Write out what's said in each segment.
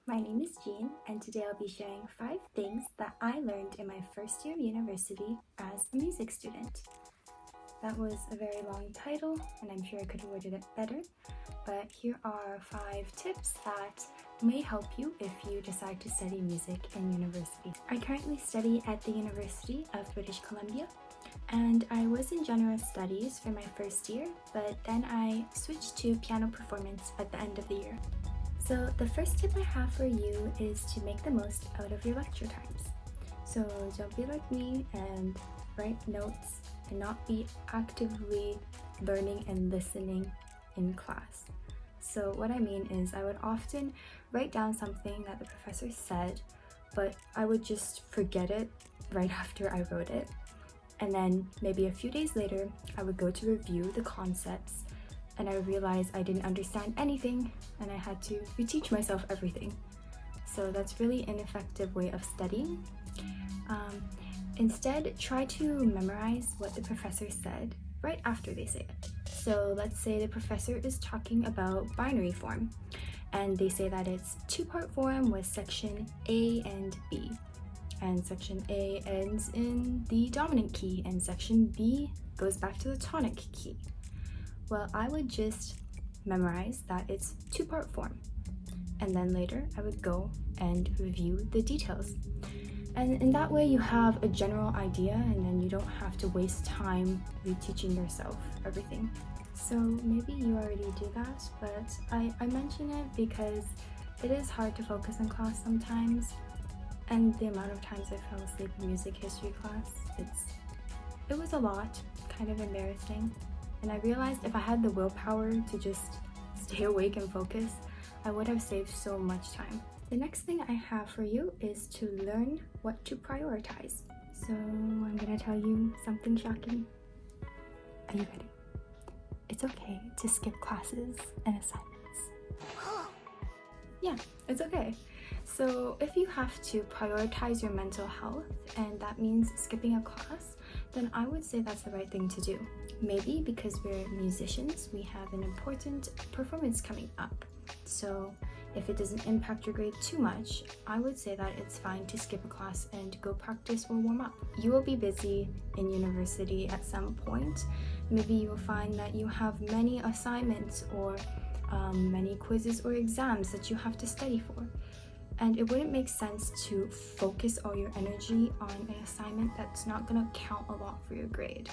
My name is Jean, and today I'll be sharing 5 things that I learned in my first year of university as a music student. That was a very long title, and I'm sure I could have worded it better, but here are 5 tips that may help you if you decide to study music in university. I currently study at the University of British Columbia, and I was in general studies for my first year, but then I switched to piano performance at the end of the year. So the first tip I have for you is to make the most out of your lecture times. So don't be like me and write notes and not be actively learning and listening in class. So what I mean is I would often write down something that the professor said, but I would just forget it right after I wrote it. And then maybe a few days later, I would go to review the concepts and I realized I didn't understand anything and I had to reteach myself everything. So that's really an effective way of studying. Instead, try to memorize what the professor said right after they say it. So let's say the professor is talking about binary form and they say that it's 2-part form with section A and B. And section A ends in the dominant key and section B goes back to the tonic key. Well, I would just memorize that it's 2-part form, and then later I would go and review the details. And in that way you have a general idea and then you don't have to waste time reteaching yourself everything. So maybe you already do that, but I mention it because it is hard to focus in class sometimes, and the amount of times I fell asleep in music history class, it was a lot, kind of embarrassing. And I realized if I had the willpower to just stay awake and focus, I would have saved so much time. The next thing I have for you is to learn what to prioritize. So I'm gonna tell you something shocking. Are you ready? It's okay to skip classes and assignments. Yeah, it's okay. So if you have to prioritize your mental health and that means skipping a class, then I would say that's the right thing to do. Maybe because we're musicians, we have an important performance coming up. So if it doesn't impact your grade too much, I would say that it's fine to skip a class and go practice or warm up. You will be busy in university at some point. Maybe you will find that you have many assignments or many quizzes or exams that you have to study for. And it wouldn't make sense to focus all your energy on an assignment that's not gonna count a lot for your grade.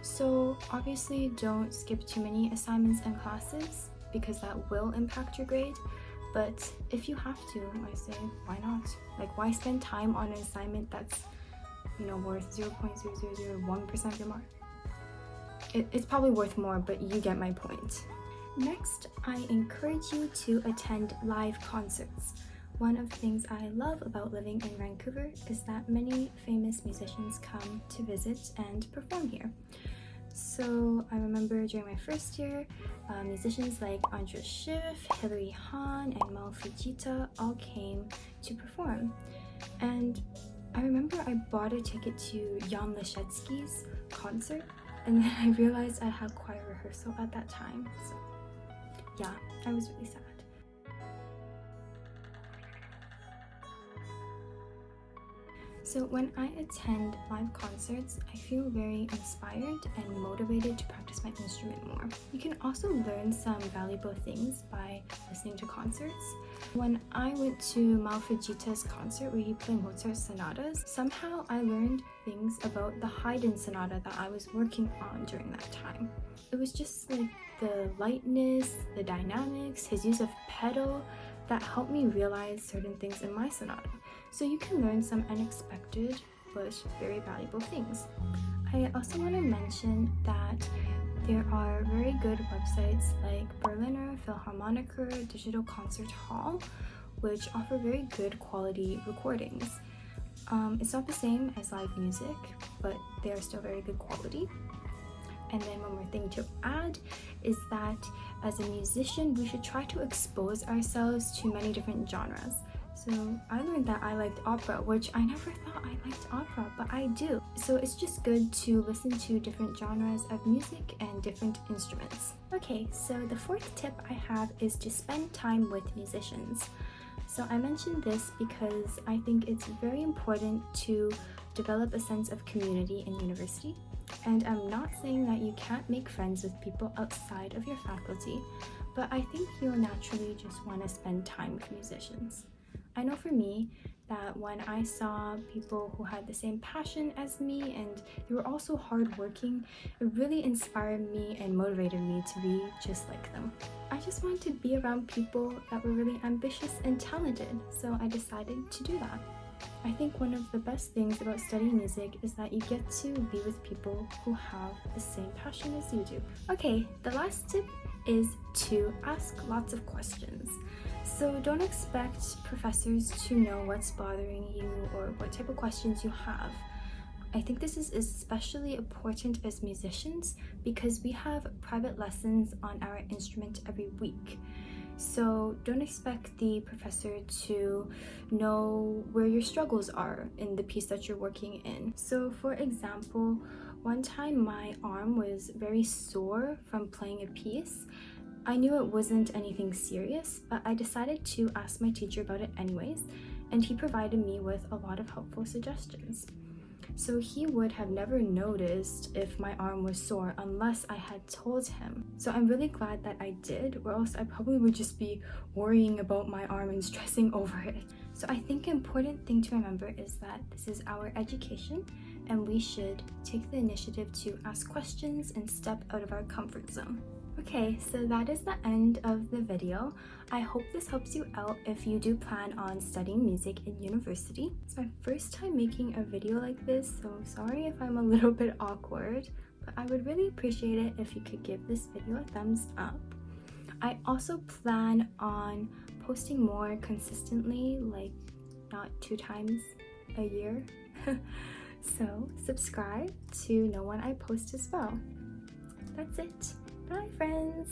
So obviously don't skip too many assignments and classes because that will impact your grade. But if you have to, I say, why not? Like, why spend time on an assignment that's, worth 0.0001% of your mark? It's probably worth more, but you get my point. Next, I encourage you to attend live concerts. One of the things I love about living in Vancouver is that many famous musicians come to visit and perform here. So I remember during my first year, musicians like Andras Schiff, Hilary Hahn, and Mal Fujita all came to perform. And I remember I bought a ticket to Jan Leszecki's concert, and then I realized I had choir rehearsal at that time. So yeah, I was really sad. So when I attend live concerts, I feel very inspired and motivated to practice my instrument more. You can also learn some valuable things by listening to concerts. When I went to Mal Fujita's concert where he played Mozart's sonatas, somehow I learned things about the Haydn sonata that I was working on during that time. It was just like the lightness, the dynamics, his use of pedal that helped me realize certain things in my sonata. So you can learn some unexpected but very valuable things. I also want to mention that there are very good websites like Berliner Philharmoniker Digital Concert Hall, which offer very good quality recordings. It's not the same as live music, but they are still very good quality. And then one more thing to add is that as a musician, we should try to expose ourselves to many different genres. So I learned that I liked opera, which I never thought I liked opera, but I do. So it's just good to listen to different genres of music and different instruments. Okay, so the 4th tip I have is to spend time with musicians. So I mentioned this because I think it's very important to develop a sense of community in university. And I'm not saying that you can't make friends with people outside of your faculty, but I think you'll naturally just want to spend time with musicians. I know for me that when I saw people who had the same passion as me and they were also hardworking, it really inspired me and motivated me to be just like them. I just wanted to be around people that were really ambitious and talented, so I decided to do that. I think one of the best things about studying music is that you get to be with people who have the same passion as you do. Okay, the last tip is to ask lots of questions. So don't expect professors to know what's bothering you or what type of questions you have. I think this is especially important as musicians because we have private lessons on our instrument every week. So don't expect the professor to know where your struggles are in the piece that you're working in. So for example, one time my arm was very sore from playing a piece. I knew it wasn't anything serious, but I decided to ask my teacher about it anyways, and he provided me with a lot of helpful suggestions. So he would have never noticed if my arm was sore unless I had told him. So I'm really glad that I did, or else I probably would just be worrying about my arm and stressing over it. So I think an important thing to remember is that this is our education and we should take the initiative to ask questions and step out of our comfort zone. Okay, so that is the end of the video. I hope this helps you out if you do plan on studying music in university. It's my first time making a video like this, so sorry if I'm a little bit awkward, but I would really appreciate it if you could give this video a thumbs up. I also plan on posting more consistently, like not 2 times a year. So subscribe to know when I post as well. That's it. Bye, friends!